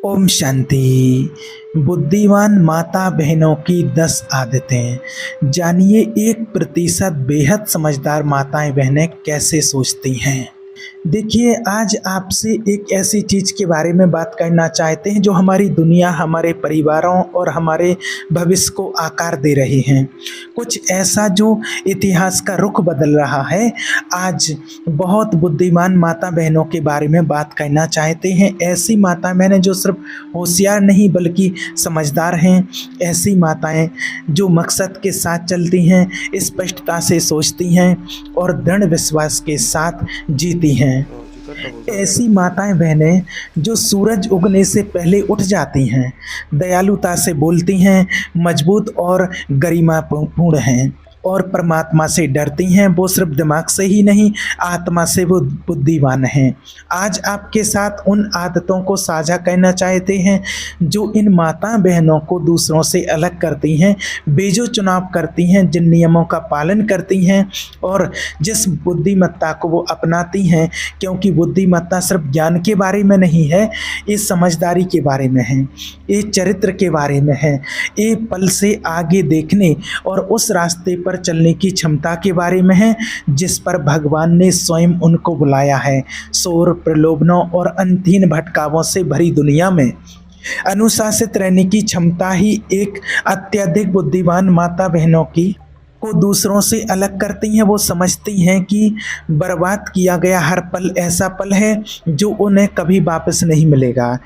ओम शांति। बुद्धिमान माता बहनों की 10 आदतें जानिए। 1% बेहद समझदार माताएं बहनें कैसे सोचती हैं। देखिए, आज आपसे एक ऐसी चीज़ के बारे में बात करना चाहते हैं जो हमारी दुनिया, हमारे परिवारों और हमारे भविष्य को आकार दे रही हैं। कुछ ऐसा जो इतिहास का रुख बदल रहा है। आज बहुत बुद्धिमान माता बहनों के बारे में बात करना चाहते हैं। ऐसी माता बहनें जो सिर्फ होशियार नहीं बल्कि समझदार हैं। ऐसी माताएं जो मकसद के साथ चलती हैं, स्पष्टता से सोचती हैं और दृढ़ विश्वास के साथ जीती हैं। ऐसी माताएं बहनें जो सूरज उगने से पहले उठ जाती हैं, दयालुता से बोलती हैं, मजबूत और गरिमापूर्ण हैं और परमात्मा से डरती हैं। वो सिर्फ दिमाग से ही नहीं, आत्मा से वो बुद्धिमान हैं। आज आपके साथ उन आदतों को साझा करना चाहते हैं जो इन माता बहनों को दूसरों से अलग करती हैं, बेजो चुनाव करती हैं, जिन नियमों का पालन करती हैं और जिस बुद्धिमत्ता को वो अपनाती हैं। क्योंकि बुद्धिमत्ता सिर्फ ज्ञान के बारे में नहीं है, ये समझदारी के बारे में है, ये चरित्र के बारे में है, ये पल से आगे देखने और उस रास्ते पर चलने की क्षमता के बारे में है जिस पर भगवान ने स्वयं उनको बुलाया है। शोर, प्रलोभनों और अंतहीन भटकावों से भरी दुनिया में अनुशासित रहने की क्षमता ही एक अत्यधिक बुद्धिमान माता बहनों की को दूसरों से अलग करती हैं। वो समझती हैं कि बर्बाद किया गया हर पल ऐसा पल है जो उन्हें कभी वापस नहीं मिलेगा।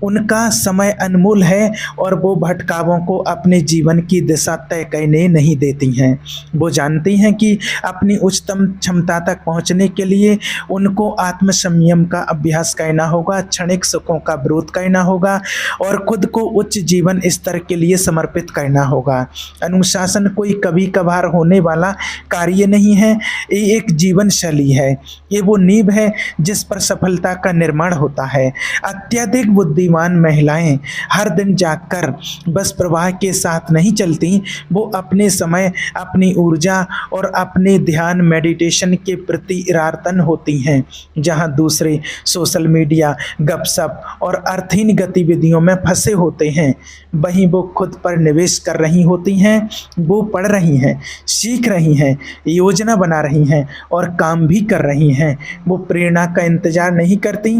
उनका समय अनमोल है और वो भटकावों को अपने जीवन की दिशा तय करने नहीं देती हैं। वो जानती हैं कि अपनी उच्चतम क्षमता तक पहुंचने के लिए उनको आत्मसंयम का अभ्यास करना होगा, क्षणिक सुखों का विरोध करना होगा और खुद को उच्च जीवन स्तर के लिए समर्पित करना होगा। अनुशासन कोई कभी कभार होने वाला कार्य नहीं है, ये एक जीवन शैली है। ये वो नींव है जिस पर सफलता का निर्माण होता है। अत्यधिक बुद्धिमान महिलाएं हर दिन जागकर बस प्रवाह के साथ नहीं चलती, वो अपने समय, अपनी ऊर्जा और अपने ध्यान, मेडिटेशन के प्रति इरादतन होती हैं। जहां दूसरे सोशल मीडिया, गपशप और अर्थहीन गतिविधियों में फंसे होते हैं, वहीं वो खुद पर निवेश कर रही होती हैं। वो पढ़ रही हैं, सीख रही हैं, योजना बना रही हैं और काम भी कर रही हैं। वो प्रेरणा का इंतजार नहीं करती।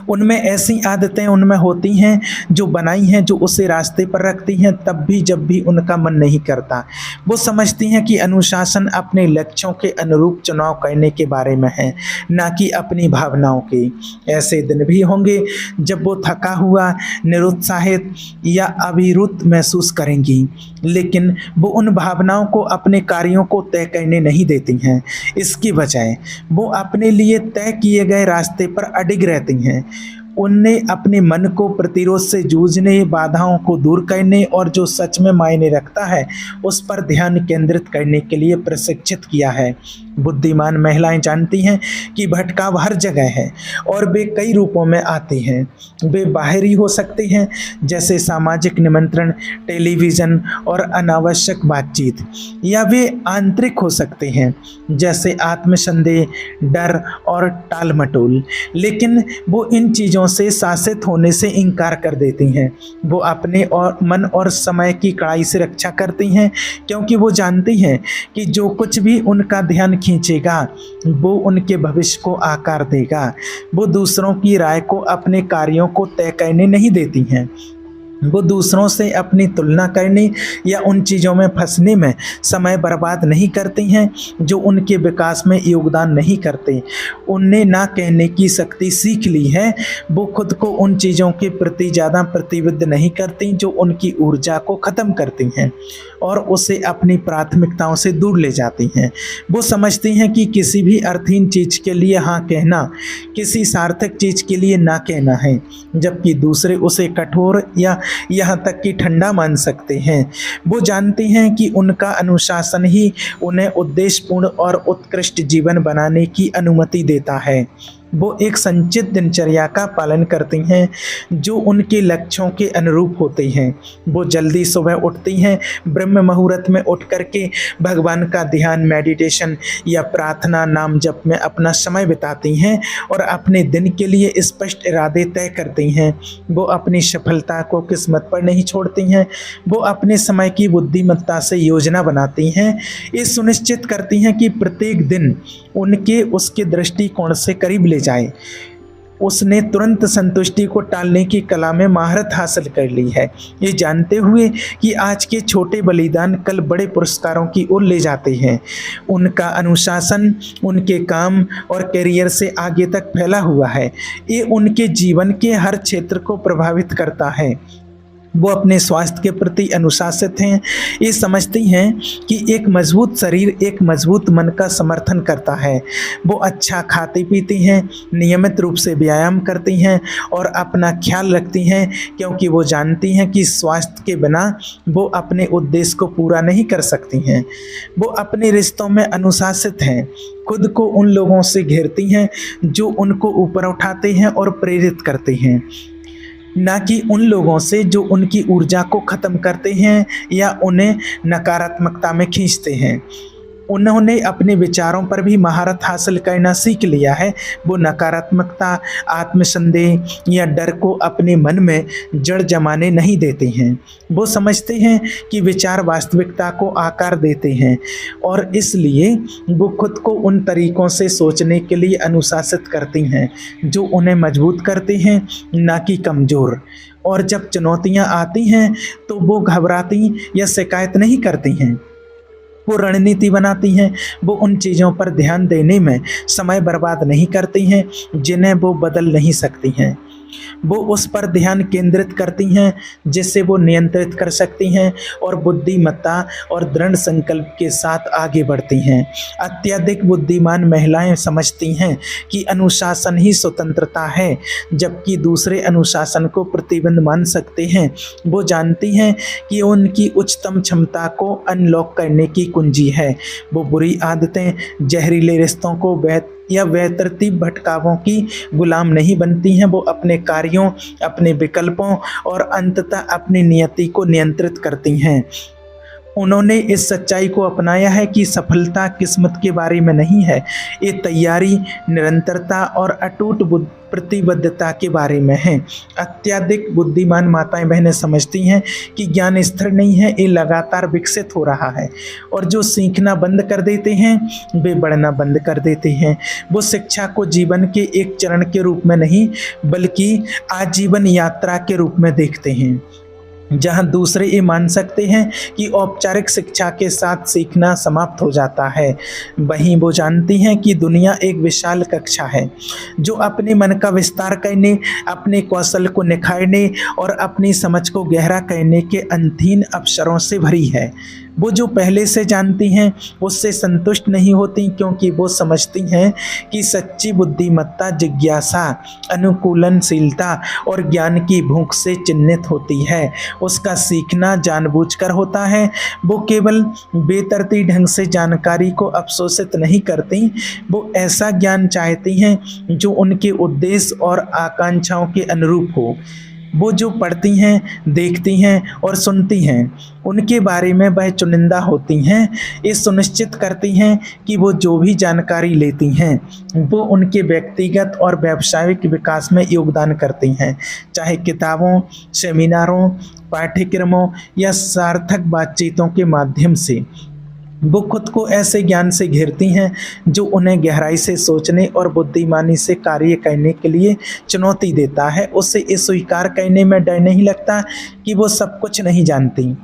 उनमें ऐसी आदतें उनमें होती हैं जो बनाई हैं, जो उसे रास्ते पर रखती हैं तब भी जब भी उनका मन नहीं करता। वो समझती हैं कि अनुशासन अपने लक्ष्यों के अनुरूप चुनाव करने के बारे में है, ना कि अपनी भावनाओं के। ऐसे दिन भी होंगे जब वो थका हुआ, निरुत्साहित या अविरुद्ध महसूस करेंगी, लेकिन वो उन भावनाओं को अपने कार्यों को तय करने नहीं देती हैं। इसकी बजाय वो अपने लिए तय किए गए रास्ते पर अडिग रहती हैं। उनने अपने मन को प्रतिरोध से जूझने, बाधाओं को दूर करने और जो सच में मायने रखता है उस पर ध्यान केंद्रित करने के लिए प्रशिक्षित किया है। बुद्धिमान महिलाएं जानती हैं कि भटकाव हर जगह है और वे कई रूपों में आते हैं। वे बाहरी हो सकते हैं जैसे सामाजिक निमंत्रण, टेलीविज़न और अनावश्यक बातचीत, या वे आंतरिक हो सकते हैं जैसे आत्मसंदेह, डर और टालमटोल। लेकिन वो इन चीज़ों से शासित होने से इनकार कर देती हैं। वो अपने और मन और समय की कड़ाई से रक्षा करती हैं, क्योंकि वो जानती हैं कि जो कुछ भी उनका ध्यान खींचेगा वो उनके भविष्य को आकार देगा। वो दूसरों की राय को अपने कार्यों को तय करने नहीं देती हैं। वो दूसरों से अपनी तुलना करने या उन चीज़ों में फंसने में समय बर्बाद नहीं करती हैं जो उनके विकास में योगदान नहीं करते। उनने ना कहने की शक्ति सीख ली है। वो खुद को उन चीज़ों के प्रति ज़्यादा प्रतिबद्ध नहीं करती जो उनकी ऊर्जा को ख़त्म करती हैं और उसे अपनी प्राथमिकताओं से दूर ले जाती हैं। वो समझती हैं कि किसी भी अर्थहीन चीज़ के लिए हाँ कहना किसी सार्थक चीज़ के लिए ना कहना है, जबकि दूसरे उसे कठोर या यहाँ तक कि ठंडा मान सकते हैं। वो जानती हैं कि उनका अनुशासन ही उन्हें उद्देश्यपूर्ण और उत्कृष्ट जीवन बनाने की अनुमति देता है। वो एक संचित दिनचर्या का पालन करती हैं जो उनके लक्ष्यों के अनुरूप होती हैं। वो जल्दी सुबह उठती हैं, ब्रह्म मुहूर्त में उठ करके भगवान का ध्यान, मेडिटेशन या प्रार्थना, नाम जप में अपना समय बिताती हैं और अपने दिन के लिए स्पष्ट इरादे तय करती हैं। वो अपनी सफलता को किस्मत पर नहीं छोड़ती हैं, वो अपने समय की बुद्धिमत्ता से योजना बनाती हैं। ये सुनिश्चित करती हैं कि प्रत्येक दिन उनके उसके दृष्टिकोण से करीब ले जाए। उसने तुरंत संतुष्टि को टालने की कला में महारत हासिल कर ली है, ये जानते हुए कि आज के छोटे बलिदान कल बड़े पुरस्कारों की ओर ले जाते हैं। उनका अनुशासन उनके काम और करियर से आगे तक फैला हुआ है। ये उनके जीवन के हर क्षेत्र को प्रभावित करता है। वो अपने स्वास्थ्य के प्रति अनुशासित हैं। ये समझती हैं कि एक मजबूत शरीर एक मजबूत मन का समर्थन करता है। वो अच्छा खाती पीती हैं, नियमित रूप से व्यायाम करती हैं और अपना ख्याल रखती हैं, क्योंकि वो जानती हैं कि स्वास्थ्य के बिना वो अपने उद्देश्य को पूरा नहीं कर सकती हैं। वो अपने रिश्तों में अनुशासित हैं, खुद को उन लोगों से घेरती हैं जो उनको ऊपर उठाते हैं और प्रेरित करते हैं, ना कि उन लोगों से जो उनकी ऊर्जा को ख़त्म करते हैं या उन्हें नकारात्मकता में खींचते हैं। उन्होंने अपने विचारों पर भी महारत हासिल करना सीख लिया है। वो नकारात्मकता, आत्मसंदेह या डर को अपने मन में जड़ जमाने नहीं देते हैं। वो समझते हैं कि विचार वास्तविकता को आकार देते हैं और इसलिए वो खुद को उन तरीकों से सोचने के लिए अनुशासित करती हैं जो उन्हें मजबूत करते हैं, ना कि कमज़ोर। और जब चुनौतियाँ आती हैं तो वो घबराती या शिकायत नहीं करती हैं, वो रणनीति बनाती हैं। वो उन चीज़ों पर ध्यान देने में समय बर्बाद नहीं करती हैं जिन्हें वो बदल नहीं सकती हैं। वो उस पर ध्यान केंद्रित करती हैं जिससे वो नियंत्रित कर सकती हैं और बुद्धिमत्ता और दृढ़ संकल्प के साथ आगे बढ़ती हैं। अत्यधिक बुद्धिमान महिलाएं समझती हैं कि अनुशासन ही स्वतंत्रता है, जबकि दूसरे अनुशासन को प्रतिबंध मान सकते हैं। वो जानती हैं कि उनकी उच्चतम क्षमता को अनलॉक करने की कुंजी है। वो बुरी आदतें, जहरीले रिश्तों को या बेतरतीब भटकावों की गुलाम नहीं बनती हैं। वो अपने कार्यों, अपने विकल्पों और अंततः अपनी नियति को नियंत्रित करती हैं। उन्होंने इस सच्चाई को अपनाया है कि सफलता किस्मत के बारे में नहीं है, ये तैयारी, निरंतरता और अटूट प्रतिबद्धता के बारे में है। अत्यधिक बुद्धिमान माताएं बहनें समझती हैं कि ज्ञान स्थिर नहीं है, ये लगातार विकसित हो रहा है और जो सीखना बंद कर देते हैं वे बढ़ना बंद कर देते हैं। वो शिक्षा को जीवन के एक चरण के रूप में नहीं बल्कि आजीवन यात्रा के रूप में देखते हैं, जहां दूसरे ये मान सकते हैं कि औपचारिक शिक्षा के साथ सीखना समाप्त हो जाता है, वहीं वो जानती हैं कि दुनिया एक विशाल कक्षा है जो अपने मन का विस्तार करने, अपने कौशल को निखारने और अपनी समझ को गहरा करने के अनंत अवसरों से भरी है। वो जो पहले से जानती हैं उससे संतुष्ट नहीं होती, क्योंकि वो समझती हैं कि सच्ची बुद्धिमत्ता जिज्ञासा, अनुकूलनशीलता और ज्ञान की भूख से चिन्हित होती है। उसका सीखना जानबूझकर होता है। वो केवल बेतरतीब ढंग से जानकारी को अवशोषित नहीं करती, वो ऐसा ज्ञान चाहती हैं जो उनके उद्देश्य और आकांक्षाओं के अनुरूप हो। वो जो पढ़ती हैं, देखती हैं और सुनती हैं उनके बारे में वह चुनिंदा होती हैं। ये सुनिश्चित करती हैं कि वो जो भी जानकारी लेती हैं वो उनके व्यक्तिगत और व्यावसायिक विकास में योगदान करती हैं, चाहे किताबों, सेमिनारों, पाठ्यक्रमों या सार्थक बातचीतों के माध्यम से। वो खुद को ऐसे ज्ञान से घेरती हैं जो उन्हें गहराई से सोचने और बुद्धिमानी से कार्य करने के लिए चुनौती देता है। उससे ये स्वीकार करने में डर नहीं लगता कि वो सब कुछ नहीं जानती।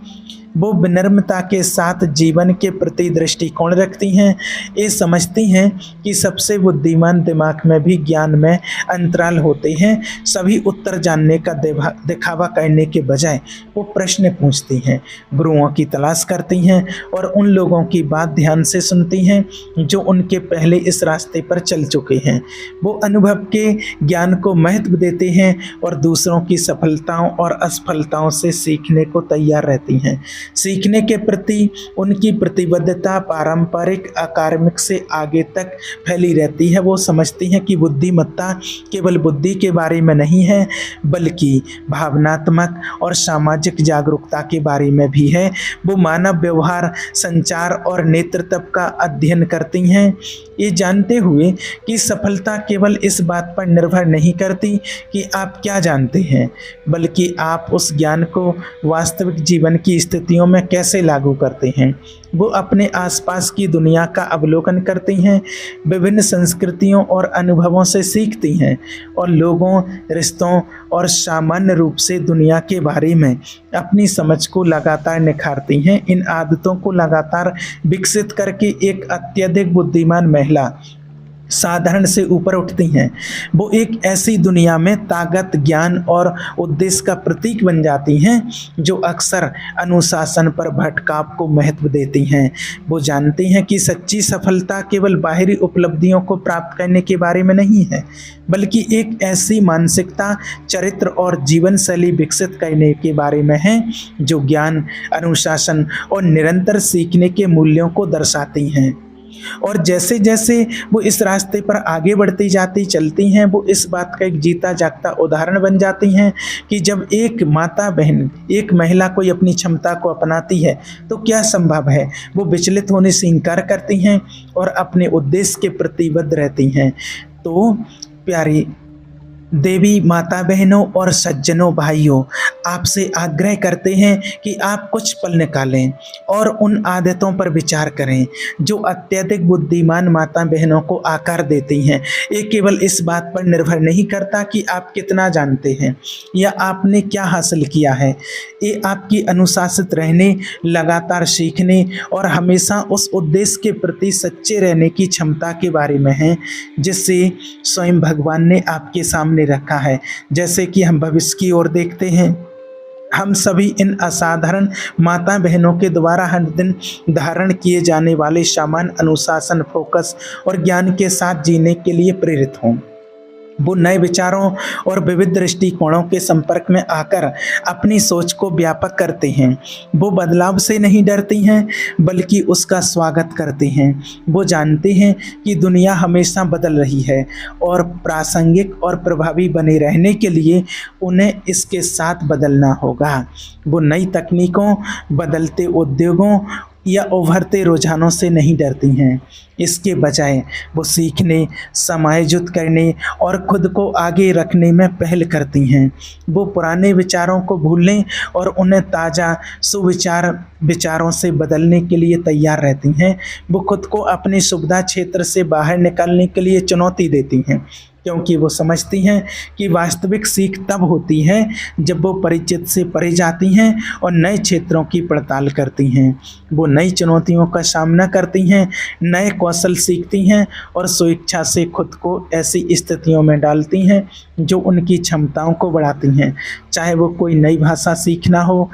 वो विनम्रता के साथ जीवन के प्रति दृष्टिकोण रखती हैं। ये समझती हैं कि सबसे बुद्धिमान दिमाग में भी ज्ञान में अंतराल होते हैं। सभी उत्तर जानने का दिखावा करने के बजाय वो प्रश्न पूछती हैं, गुरुओं की तलाश करती हैं और उन लोगों की बात ध्यान से सुनती हैं जो उनके पहले इस रास्ते पर चल चुके हैं। वो अनुभव के ज्ञान को महत्व देते हैं और दूसरों की सफलताओं और असफलताओं से सीखने को तैयार रहती हैं। सीखने के प्रति उनकी प्रतिबद्धता पारंपरिक अकादमिक से आगे तक फैली रहती है। वो समझती हैं कि बुद्धिमत्ता केवल बुद्धि के बारे में नहीं है, बल्कि भावनात्मक और सामाजिक जागरूकता के बारे में भी है। वो मानव व्यवहार, संचार और नेतृत्व का अध्ययन करती हैं, ये जानते हुए कि सफलता केवल इस बात पर निर्भर नहीं करती कि आप क्या जानते हैं, बल्कि आप उस ज्ञान को वास्तविक जीवन की स्थितियों में कैसे लागू करते हैं। वो अपने आसपास की दुनिया का अवलोकन करती हैं, विभिन्न संस्कृतियों और अनुभवों से सीखती हैं और लोगों, रिश्तों और सामान्य रूप से दुनिया के बारे में अपनी समझ को लगातार निखारती हैं। इन आदतों को लगातार विकसित करके एक अत्यधिक बुद्धिमान महिला साधारण से ऊपर उठती हैं। वो एक ऐसी दुनिया में ताकत, ज्ञान और उद्देश्य का प्रतीक बन जाती हैं जो अक्सर अनुशासन पर भटकाव को महत्व देती हैं। वो जानती हैं कि सच्ची सफलता केवल बाहरी उपलब्धियों को प्राप्त करने के बारे में नहीं है, बल्कि एक ऐसी मानसिकता, चरित्र और जीवन शैली विकसित करने के बारे में है जो ज्ञान, अनुशासन और निरंतर सीखने के मूल्यों को दर्शाती हैं। और जैसे जैसे वो इस रास्ते पर आगे बढ़ती जाती चलती हैं, वो इस बात का एक जीता जागता उदाहरण बन जाती हैं कि जब एक माता बहन, एक महिला कोई अपनी क्षमता को अपनाती है तो क्या संभव है। वो विचलित होने से इनकार करती हैं और अपने उद्देश्य के प्रतिबद्ध रहती हैं। तो प्यारी देवी माता बहनों और सज्जनों भाइयों, आपसे आग्रह करते हैं कि आप कुछ पल निकालें और उन आदतों पर विचार करें जो अत्यधिक बुद्धिमान माता बहनों को आकार देती हैं। ये केवल इस बात पर निर्भर नहीं करता कि आप कितना जानते हैं या आपने क्या हासिल किया है। ये आपकी अनुशासित रहने, लगातार सीखने और हमेशा उस उद्देश्य के प्रति सच्चे रहने की क्षमता के बारे में है जिससे स्वयं भगवान ने आपके सामने रखा है। जैसे कि हम भविष्य की ओर देखते हैं, हम सभी इन असाधारण माता बहनों के द्वारा हर दिन धारण किए जाने वाले सामान्य अनुशासन, फोकस और ज्ञान के साथ जीने के लिए प्रेरित हों। वो नए विचारों और विविध दृष्टिकोणों के संपर्क में आकर अपनी सोच को व्यापक करते हैं। वो बदलाव से नहीं डरती हैं, बल्कि उसका स्वागत करते हैं। वो जानते हैं कि दुनिया हमेशा बदल रही है और प्रासंगिक और प्रभावी बने रहने के लिए उन्हें इसके साथ बदलना होगा। वो नई तकनीकों, बदलते उद्योगों या उभरते रुझानों से नहीं डरती हैं। इसके बजाय वो सीखने, समायोजित करने और खुद को आगे रखने में पहल करती हैं। वो पुराने विचारों को भूलने और उन्हें ताज़ा विचारों से बदलने के लिए तैयार रहती हैं। वो खुद को अपने सुविधा क्षेत्र से बाहर निकालने के लिए चुनौती देती हैं, क्योंकि वो समझती हैं कि वास्तविक सीख तब होती है जब वो परिचित से परे जाती हैं और नए क्षेत्रों की पड़ताल करती हैं। वो नई चुनौतियों का सामना करती हैं, नए कौशल सीखती हैं और स्वेच्छा से खुद को ऐसी स्थितियों में डालती हैं जो उनकी क्षमताओं को बढ़ाती हैं। चाहे वो कोई नई भाषा सीखना हो,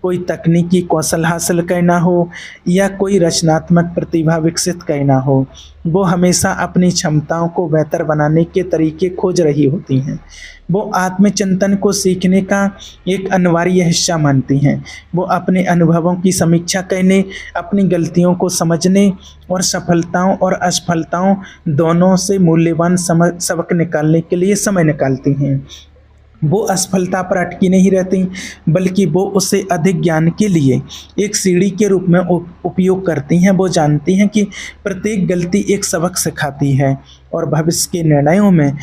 कोई तकनीकी कौशल हासिल करना हो या कोई रचनात्मक प्रतिभा विकसित करना हो, वो हमेशा अपनी क्षमताओं को बेहतर बनाने के तरीके खोज रही होती हैं। वो आत्मचिंतन को सीखने का एक अनिवार्य हिस्सा मानती हैं। वो अपने अनुभवों की समीक्षा करने, अपनी गलतियों को समझने और सफलताओं और असफलताओं दोनों से मूल्यवान सबक निकालने के लिए समय निकालती हैं। वो असफलता पर अटकी नहीं रहती, बल्कि वो उसे अधिक ज्ञान के लिए एक सीढ़ी के रूप में उपयोग करती हैं। वो जानती हैं कि प्रत्येक गलती एक सबक सिखाती है और भविष्य के निर्णयों में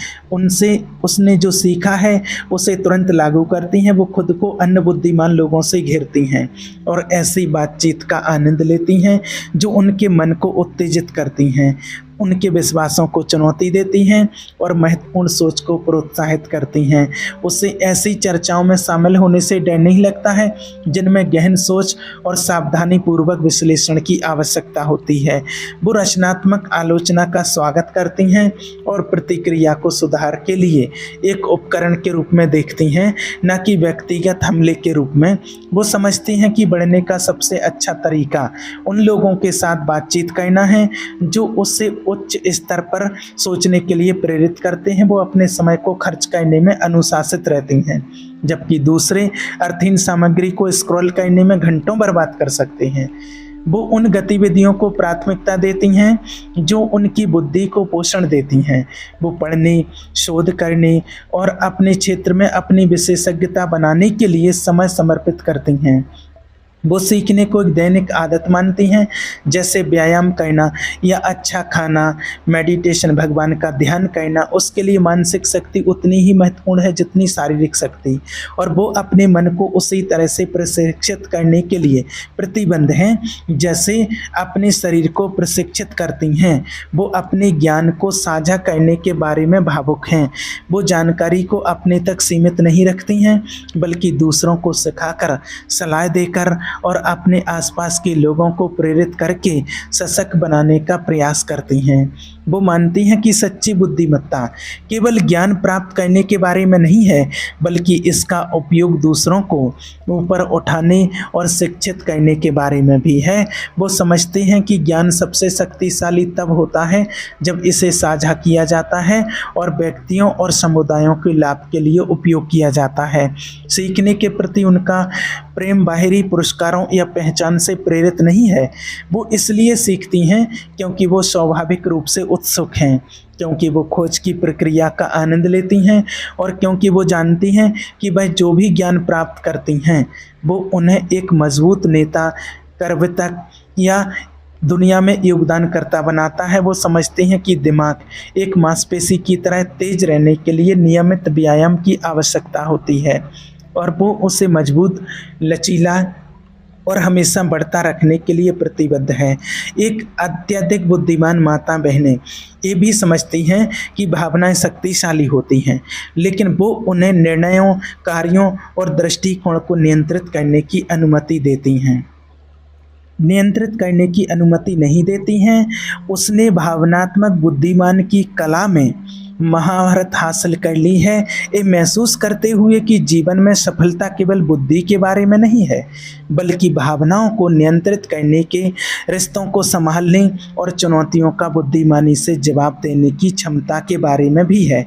उसने जो सीखा है उसे तुरंत लागू करती हैं। वो खुद को अन्य बुद्धिमान लोगों से घेरती हैं और ऐसी बातचीत का आनंद लेती हैं जो उनके मन को उत्तेजित करती हैं, उनके विश्वासों को चुनौती देती हैं और महत्वपूर्ण सोच को प्रोत्साहित करती हैं। उसे ऐसी चर्चाओं में शामिल होने से डर नहीं लगता है जिनमें गहन सोच और सावधानी पूर्वक विश्लेषण की आवश्यकता होती है। वो रचनात्मक आलोचना का स्वागत करती हैं और प्रतिक्रिया को सुधार के लिए एक उपकरण के रूप में देखती हैं, न कि व्यक्तिगत हमले के रूप में। वो समझती हैं कि बढ़ने का सबसे अच्छा तरीका उन लोगों के साथ बातचीत करना है जो उससे उच्च स्तर पर सोचने के लिए प्रेरित करते हैं, वो अपने समय को खर्च करने में अनुशासित रहती हैं, जबकि दूसरे अर्थहीन सामग्री को स्क्रॉल करने में घंटों बर्बाद कर सकते हैं। वो उन गतिविधियों को प्राथमिकता देती हैं जो उनकी बुद्धि को पोषण देती हैं। वो पढ़ने, शोध करने और अपने क्षेत्र में अपनी विशेषज्ञता बनाने के लिए समय समर्पित करती हैं। वो सीखने को एक दैनिक आदत मानती हैं, जैसे व्यायाम करना या अच्छा खाना, मेडिटेशन, भगवान का ध्यान करना। उसके लिए मानसिक शक्ति उतनी ही महत्वपूर्ण है जितनी शारीरिक शक्ति, और वो अपने मन को उसी तरह से प्रशिक्षित करने के लिए प्रतिबद्ध हैं जैसे अपने शरीर को प्रशिक्षित करती हैं। वो अपने ज्ञान को साझा करने के बारे में भावुक हैं। वो जानकारी को अपने तक सीमित नहीं रखती हैं, बल्कि दूसरों को सिखाकर, सलाह देकर और अपने आसपास के लोगों को प्रेरित करके सशक्त बनाने का प्रयास करती हैं। वो मानती हैं कि सच्ची बुद्धिमत्ता केवल ज्ञान प्राप्त करने के बारे में नहीं है, बल्कि इसका उपयोग दूसरों को ऊपर उठाने और शिक्षित करने के बारे में भी है। वो समझते हैं कि ज्ञान सबसे शक्तिशाली तब होता है जब इसे साझा किया जाता है और व्यक्तियों और समुदायों के लाभ के लिए उपयोग किया जाता है। सीखने के प्रति उनका प्रेम बाहरी पुरस्कारों या पहचान से प्रेरित नहीं है। वो इसलिए सीखती हैं क्योंकि वो स्वाभाविक रूप से उत्सुक हैं, क्योंकि वो खोज की प्रक्रिया का आनंद लेती हैं और क्योंकि वो जानती हैं कि वह जो भी ज्ञान प्राप्त करती हैं वो उन्हें एक मजबूत नेता, कर्मठक या दुनिया में योगदानकर्ता बनाता है। वो समझते हैं कि दिमाग एक मांसपेशी की तरह तेज रहने के लिए नियमित व्यायाम की आवश्यकता होती है और वो उसे मजबूत, लचीला और हमेशा बढ़ता रखने के लिए प्रतिबद्ध है। एक अत्यधिक बुद्धिमान माता बहनें ये भी समझती हैं कि भावनाएं शक्तिशाली होती हैं, लेकिन वो उन्हें निर्णयों, कार्यों और दृष्टिकोण को नियंत्रित करने की अनुमति देती हैं, नियंत्रित करने की अनुमति नहीं देती हैं। उसने भावनात्मक बुद्धिमान की कला में महारत हासिल कर ली है, ये महसूस करते हुए कि जीवन में सफलता केवल बुद्धि के बारे में नहीं है, बल्कि भावनाओं को नियंत्रित करने के, रिश्तों को संभालने और चुनौतियों का बुद्धिमानी से जवाब देने की क्षमता के बारे में भी है।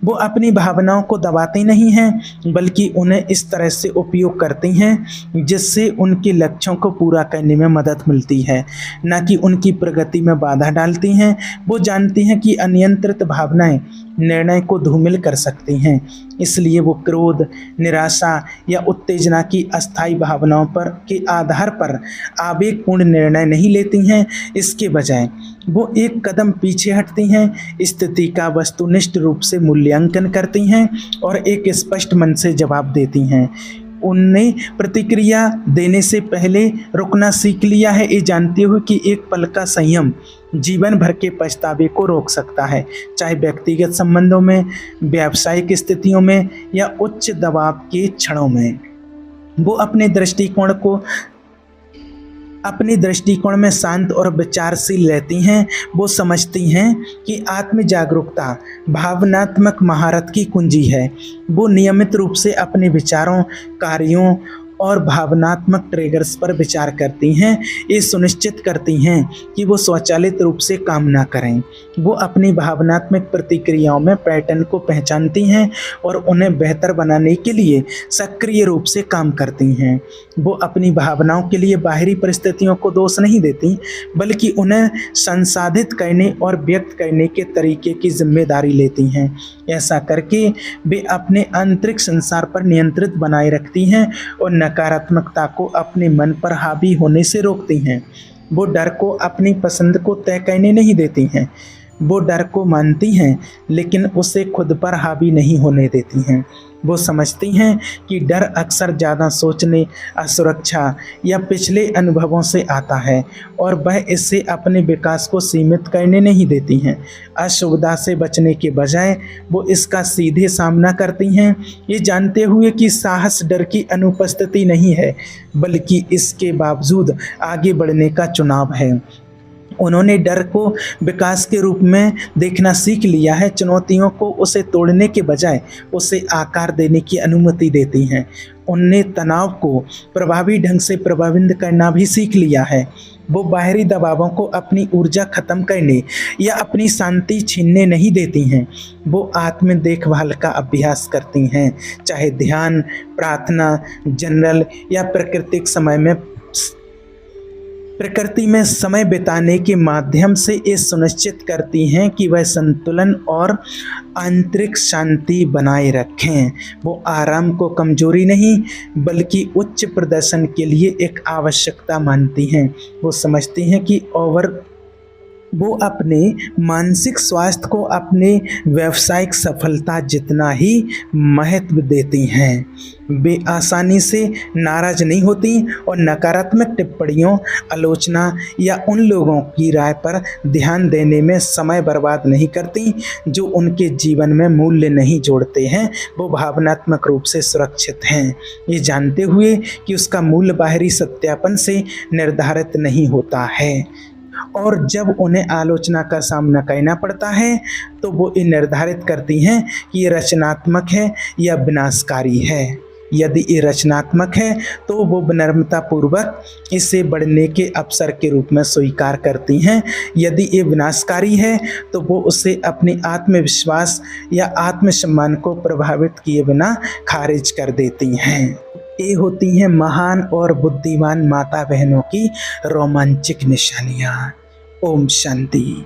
वो अपनी भावनाओं को दबाती नहीं हैं, बल्कि उन्हें इस तरह से उपयोग करती हैं जिससे उनके लक्ष्यों को पूरा करने में मदद मिलती है, न कि उनकी प्रगति में बाधा डालती हैं। वो जानती हैं कि अनियंत्रित भावनाएं निर्णय को धूमिल कर सकती हैं, इसलिए वो क्रोध, निराशा या उत्तेजना की अस्थायी भावनाओं पर के आधार पर आवेगपूर्ण निर्णय नहीं लेती हैं। इसके बजाय वो एक कदम पीछे हटती हैं, स्थिति का वस्तुनिष्ठ रूप से मूल्यांकन करती हैं और एक स्पष्ट मन से जवाब देती हैं। उनने प्रतिक्रिया देने से पहले रुकना सीख लिया है, ये जानते हुए कि एक पल का संयम जीवन भर के पछतावे को रोक सकता है, चाहे व्यक्तिगत संबंधों में, व्यावसायिक स्थितियों में या उच्च दबाव के क्षणों में। वो अपने दृष्टिकोण में शांत और विचारशील रहती हैं। वो समझती हैं कि आत्म जागरूकता भावनात्मक महारत की कुंजी है। वो नियमित रूप से अपने विचारों, कार्यों और भावनात्मक ट्रिगर्स पर विचार करती हैं। ये सुनिश्चित करती हैं कि वो स्वचालित रूप से काम ना करें। वो अपनी भावनात्मक प्रतिक्रियाओं में पैटर्न को पहचानती हैं और उन्हें बेहतर बनाने के लिए सक्रिय रूप से काम करती हैं। वो अपनी भावनाओं के लिए बाहरी परिस्थितियों को दोष नहीं देती, बल्कि उन्हें संसाधित करने और व्यक्त करने के तरीके की जिम्मेदारी लेती हैं। ऐसा करके वे अपने आंतरिक संसार पर नियंत्रित बनाए रखती हैं और नकारात्मकता को अपने मन पर हावी होने से रोकती हैं। वो डर को अपनी पसंद को तय करने नहीं देती हैं। वो डर को मानती हैं, लेकिन उसे खुद पर हावी नहीं होने देती हैं। वो समझती हैं कि डर अक्सर ज़्यादा सोचने, असुरक्षा या पिछले अनुभवों से आता है और वह इससे अपने विकास को सीमित करने नहीं देती हैं। असुविधा से बचने के बजाय वो इसका सीधे सामना करती हैं, ये जानते हुए कि साहस डर की अनुपस्थिति नहीं है, बल्कि इसके बावजूद आगे बढ़ने का चुनाव है। उन्होंने डर को विकास के रूप में देखना सीख लिया है। चुनौतियों को उसे तोड़ने के बजाय उसे आकार देने की अनुमति देती हैं। उनने तनाव को प्रभावी ढंग से प्रबंधित करना भी सीख लिया है। वो बाहरी दबावों को अपनी ऊर्जा खत्म करने या अपनी शांति छीनने नहीं देती हैं। वो आत्म देखभाल का अभ्यास करती हैं, चाहे ध्यान, प्रार्थना, जनरल या प्रकृति में समय बिताने के माध्यम से ये सुनिश्चित करती हैं कि वह संतुलन और आंतरिक शांति बनाए रखें। वो आराम को कमजोरी नहीं बल्कि उच्च प्रदर्शन के लिए एक आवश्यकता मानती हैं। वो समझती हैं कि वो अपने मानसिक स्वास्थ्य को अपने व्यावसायिक सफलता जितना ही महत्व देती हैं। वे आसानी से नाराज नहीं होती और नकारात्मक टिप्पणियों, आलोचना या उन लोगों की राय पर ध्यान देने में समय बर्बाद नहीं करती जो उनके जीवन में मूल्य नहीं जोड़ते हैं। वो भावनात्मक रूप से सुरक्षित हैं, ये जानते हुए कि उसका मूल्य बाहरी सत्यापन से निर्धारित नहीं होता है। और जब उन्हें आलोचना का सामना करना पड़ता है तो वो ये निर्धारित करती हैं कि ये रचनात्मक है या विनाशकारी है। यदि ये रचनात्मक है तो वो विनम्रतापूर्वक इसे बढ़ने के अवसर के रूप में स्वीकार करती हैं। यदि ये विनाशकारी है तो वो उसे अपनी आत्मविश्वास या आत्मसम्मान को प्रभावित किए बिना खारिज कर देती हैं। ये होती हैं महान और बुद्धिमान माता बहनों की रोमांचक निशानियाँ। ओम शांति।